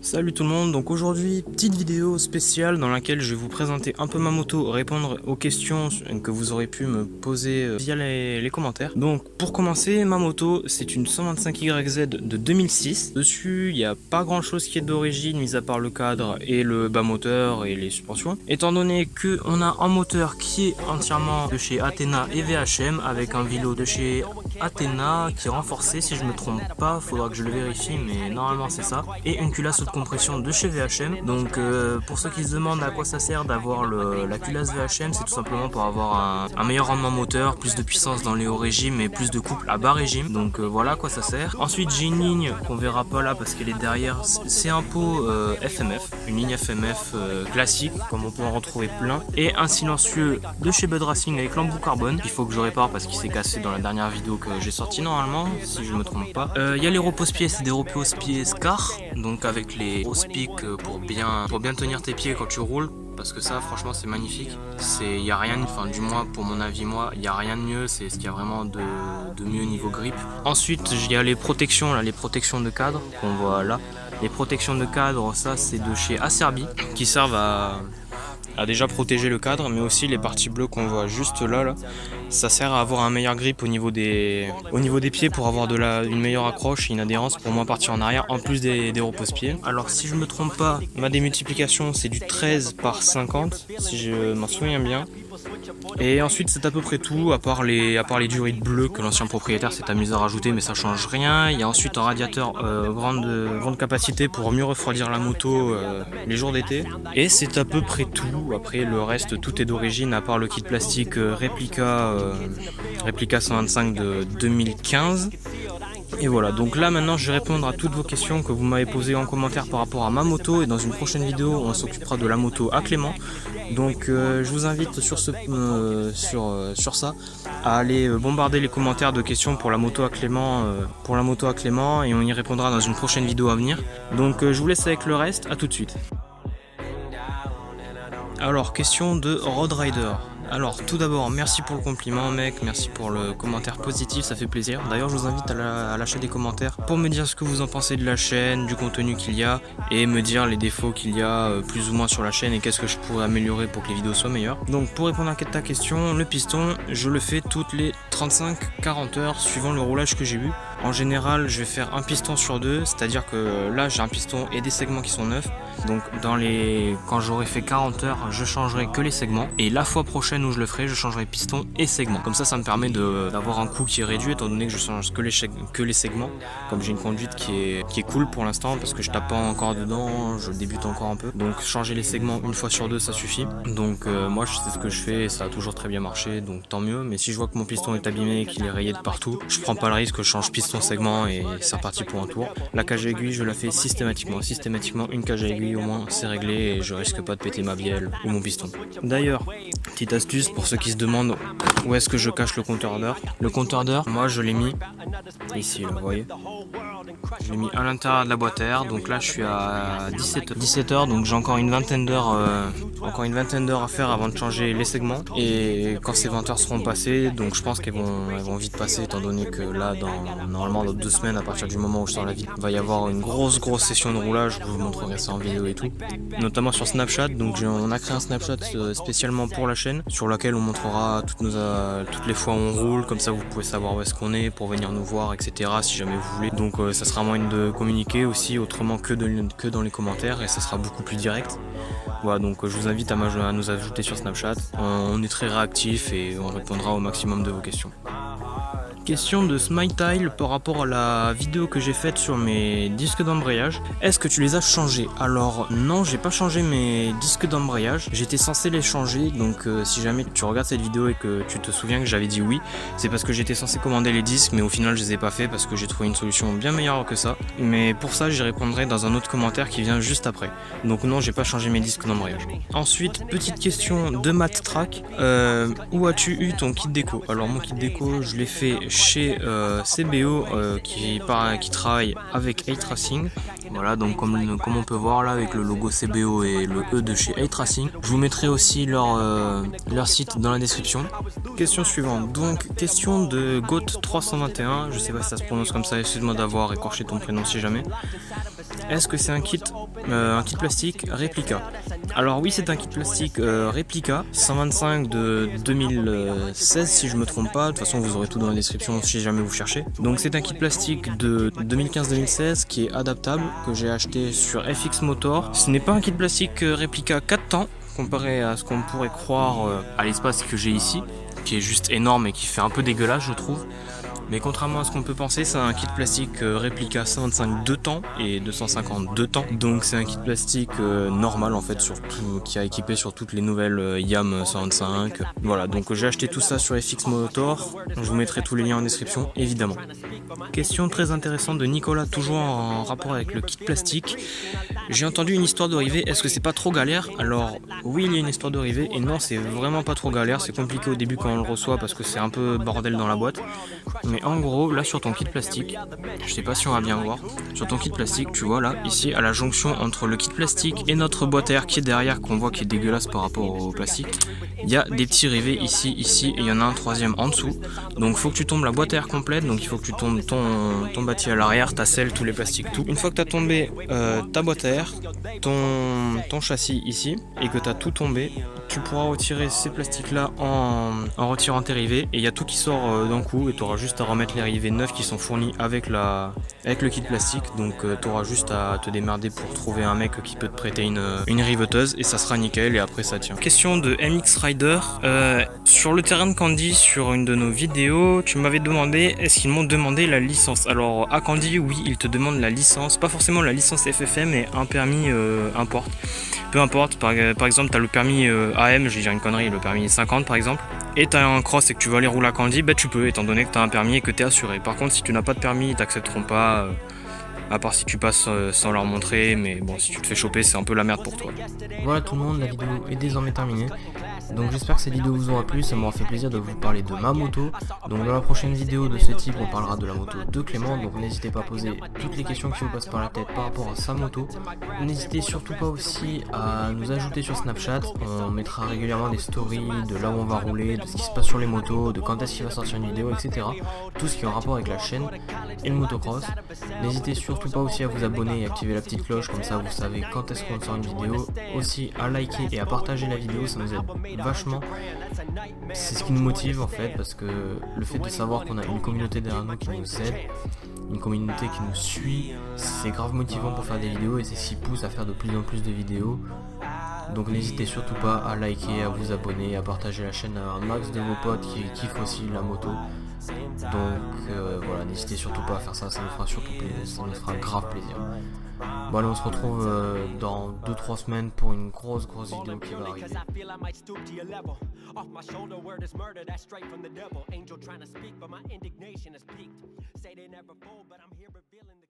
Salut tout le monde, donc aujourd'hui petite vidéo spéciale dans laquelle je vais vous présenter un peu ma moto, répondre aux questions que vous aurez pu me poser via les commentaires. Donc pour commencer, ma moto c'est une 125YZ de 2006. Dessus il n'y a pas grand chose qui est d'origine mis à part le cadre et le bas moteur et les suspensions. Étant donné que on a un moteur qui est entièrement de chez Athena et VHM avec un vélo de chez Athena qui est renforcé, si je me trompe pas, faudra que je le vérifie mais normalement c'est ça, et une culasse haute compression de chez VHM. Donc pour ceux qui se demandent à quoi ça sert d'avoir la culasse VHM, c'est tout simplement pour avoir un meilleur rendement moteur, plus de puissance dans les hauts régimes et plus de couple à bas régime. Donc voilà à quoi ça sert. Ensuite j'ai une ligne qu'on verra pas là parce qu'elle est derrière, c'est un pot FMF, une ligne FMF classique comme on peut en retrouver plein, et un silencieux de chez Bud Racing avec l'embout carbone. Il faut que je répare parce qu'il s'est cassé dans la dernière vidéo que j'ai sorti normalement, si je me trompe pas. Il y a les repose-pieds, c'est des repose-pieds Scar, donc avec les hausse-pics pour bien tenir tes pieds quand tu roules, parce que ça franchement c'est magnifique. Il y a rien, enfin du moins pour mon avis moi, il y a rien de mieux, c'est ce qu'il y a vraiment de mieux niveau grip. Ensuite il y a les protections là, les protections de cadre qu'on voit là. Les protections de cadre, ça c'est de chez Acerbi, qui servent à déjà protéger le cadre, mais aussi les parties bleues qu'on voit juste là, ça sert à avoir un meilleur grip au niveau des pieds pour avoir une meilleure accroche et une adhérence pour moins partir en arrière, en plus des repose-pieds. Alors si je me trompe pas, ma démultiplication c'est du 13 par 50, si je m'en souviens bien. Et ensuite c'est à peu près tout, à part les durites bleues que l'ancien propriétaire s'est amusé à rajouter, mais ça change rien. Il y a ensuite un radiateur grande capacité pour mieux refroidir la moto les jours d'été. Et c'est à peu près tout. Après le reste tout est d'origine, à part le kit plastique réplica 125 de 2015. Et voilà, donc là maintenant je vais répondre à toutes vos questions que vous m'avez posées en commentaire par rapport à ma moto, et dans une prochaine vidéo on s'occupera de la moto à Clément. Donc je vous invite sur ça à aller bombarder les commentaires de questions pour la moto à Clément, et on y répondra dans une prochaine vidéo à venir. Donc je vous laisse avec le reste, à tout de suite. Alors question de Road Rider. Alors tout d'abord merci pour le compliment mec, merci pour le commentaire positif, ça fait plaisir. D'ailleurs je vous invite à lâcher des commentaires pour me dire ce que vous en pensez de la chaîne, du contenu qu'il y a, et me dire les défauts qu'il y a plus ou moins sur la chaîne et qu'est-ce que je pourrais améliorer pour que les vidéos soient meilleures. Donc pour répondre à ta question, le piston je le fais toutes les 35-40 heures suivant le roulage que j'ai eu. En général je vais faire un piston sur deux, c'est à dire que là j'ai un piston et des segments qui sont neufs. Donc quand j'aurai fait 40 heures je changerai que les segments, et la fois prochaine où je le ferai je changerai piston et segments. Comme ça me permet d'avoir un coût qui est réduit étant donné que je change que les segments, comme j'ai une conduite qui est cool pour l'instant parce que je tape pas encore dedans, je débute encore un peu. Donc changer les segments une fois sur deux ça suffit. Donc moi je sais ce que je fais et ça a toujours très bien marché, donc tant mieux. Mais si je vois que mon piston est abîmé et qu'il est rayé de partout, je prends pas le risque, je change piston segment et c'est reparti pour un tour. La cage à aiguille je la fais systématiquement une cage à aiguille au moins c'est réglé et je risque pas de péter ma bielle ou mon piston. D'ailleurs petite astuce pour ceux qui se demandent où est-ce que je cache le compteur d'heure. Le compteur d'heure, moi je l'ai mis ici, là, vous voyez. Je l'ai mis à l'intérieur de la boîte à air, donc là je suis à 17 heures, donc j'ai encore une vingtaine d'heures à faire avant de changer les segments. Et quand ces 20 heures seront passées, donc je pense qu'elles vont vite passer étant donné que là normalement dans 2 semaines à partir du moment où je sors la ville, il va y avoir une grosse session de roulage, je vous montrerai ça en vidéo et tout. Notamment sur Snapchat, donc on a créé un Snapchat spécialement pour la chaîne, sur laquelle on montrera toutes les fois où on roule, comme ça vous pouvez savoir où est-ce qu'on est pour venir nous voir, etc. si jamais vous voulez. Donc ça sera un moyen de communiquer aussi autrement que dans les commentaires, et ça sera beaucoup plus direct. Voilà, donc je vous invite à nous ajouter sur Snapchat, on est très réactif et on répondra au maximum de vos questions. Question de Smile par rapport à la vidéo que j'ai faite sur mes disques d'embrayage. Est-ce que tu les as changés? Alors non, j'ai pas changé mes disques d'embrayage. J'étais censé les changer, donc si jamais tu regardes cette vidéo et que tu te souviens que j'avais dit oui, c'est parce que j'étais censé commander les disques, mais au final je les ai pas fait parce que j'ai trouvé une solution bien meilleure que ça. Mais pour ça j'y répondrai dans un autre commentaire qui vient juste après. Donc non, j'ai pas changé mes disques d'embrayage. Ensuite, petite question de Matt Track. Où as-tu eu ton kit déco? Alors mon kit déco, je l'ai fait chez CBO qui travaille avec Eight Racing. Voilà, donc comme on peut voir là avec le logo CBO et le E de chez Eight Racing. Je vous mettrai aussi leur site dans la description. Question suivante, donc question de Goat321, je sais pas si ça se prononce comme ça, excuse-moi d'avoir écorché ton prénom si jamais. Est-ce que c'est un kit plastique réplica? Alors oui, c'est un kit plastique réplica, 125 de 2016 si je me trompe pas. De toute façon, vous aurez tout dans la description si jamais vous cherchez. Donc c'est un kit plastique de 2015-2016 qui est adaptable, que j'ai acheté sur FX Motor. Ce n'est pas un kit plastique réplica 4 temps, comparé à ce qu'on pourrait croire à l'espace que j'ai ici, qui est juste énorme et qui fait un peu dégueulasse, je trouve. Mais contrairement à ce qu'on peut penser, c'est un kit plastique réplica 125 2 temps et 250 2 temps. Donc c'est un kit plastique normal en fait, qui a équipé sur toutes les nouvelles YAM 125. Voilà, donc j'ai acheté tout ça sur FX Motor. Je vous mettrai tous les liens en description, évidemment. Question très intéressante de Nicolas, toujours en rapport avec le kit plastique. J'ai entendu une histoire de rivets, est-ce que c'est pas trop galère? Alors oui, il y a une histoire de rivets et non, c'est vraiment pas trop galère. C'est compliqué au début quand on le reçoit parce que c'est un peu bordel dans la boîte. Mais en gros, là sur ton kit plastique, je sais pas si on va bien voir, sur ton kit plastique, tu vois là, ici à la jonction entre le kit plastique et notre boîte à air qui est derrière, qu'on voit qui est dégueulasse par rapport au plastique, il y a des petits rivets ici, ici, et il y en a un troisième en dessous. Donc il faut que tu tombes la boîte à air complète, donc il faut que tu tombes ton bâti à l'arrière, ta selle, tous les plastiques, tout. Une fois que tu as tombé ta boîte à air, ton châssis ici, et que tu as tout tombé, tu pourras retirer ces plastiques là en retirant tes rivets, et il y a tout qui sort d'un coup, et tu auras juste à remettre les rivets neufs qui sont fournis avec le kit plastique. Donc tu auras juste à te démerder pour trouver un mec qui peut te prêter une riveteuse, et ça sera nickel, et après ça tient. Question de MX Rider, sur le terrain de Candy, sur une de nos vidéos, tu m'avais demandé est-ce qu'ils m'ont demandé la licence. Alors à Candy, oui, ils te demandent la licence, pas forcément la licence FFM, mais un permis importe. Peu importe, par exemple, tu as le permis AM, je vais dire une connerie, le permis 50 par exemple, et tu as un cross et que tu veux aller rouler à Candy, bah tu peux, étant donné que tu as un permis et que tu es assuré. Par contre, si tu n'as pas de permis, ils t'accepteront pas, à part si tu passes sans leur montrer, mais bon, si tu te fais choper, c'est un peu la merde pour toi. Voilà tout le monde, la vidéo est désormais terminée. Donc j'espère que cette vidéo vous aura plu, ça m'aura fait plaisir de vous parler de ma moto. Donc dans la prochaine vidéo de ce type, on parlera de la moto de Clément, donc n'hésitez pas à poser toutes les questions qui vous passent par la tête par rapport à sa moto. N'hésitez surtout pas aussi à nous ajouter sur Snapchat, on mettra régulièrement des stories de là où on va rouler, de ce qui se passe sur les motos, de quand est-ce qu'il va sortir une vidéo, etc. Tout ce qui est en rapport avec la chaîne et le motocross. N'hésitez surtout pas aussi à vous abonner et activer la petite cloche, comme ça vous savez quand est-ce qu'on sort une vidéo. Aussi à liker et à partager la vidéo, ça nous aide vachement. C'est ce qui nous motive en fait, parce que le fait de savoir qu'on a une communauté derrière nous qui nous aide, une communauté qui nous suit, c'est grave motivant pour faire des vidéos, et c'est ce qui pousse à faire de plus en plus de vidéos. Donc n'hésitez surtout pas à liker, à vous abonner, à partager la chaîne à un max de vos potes qui kiffent aussi la moto. Donc voilà, n'hésitez surtout pas à faire ça, ça nous fera surtout plaisir, ça nous fera grave plaisir. Bon allez, on se retrouve dans 2-3 semaines pour une grosse vidéo qui va arriver. Off my shoulder, word is murder, that's straight from the devil. Angel trying to speak, but my indignation has peaked. Say they never fold, but I'm here revealing the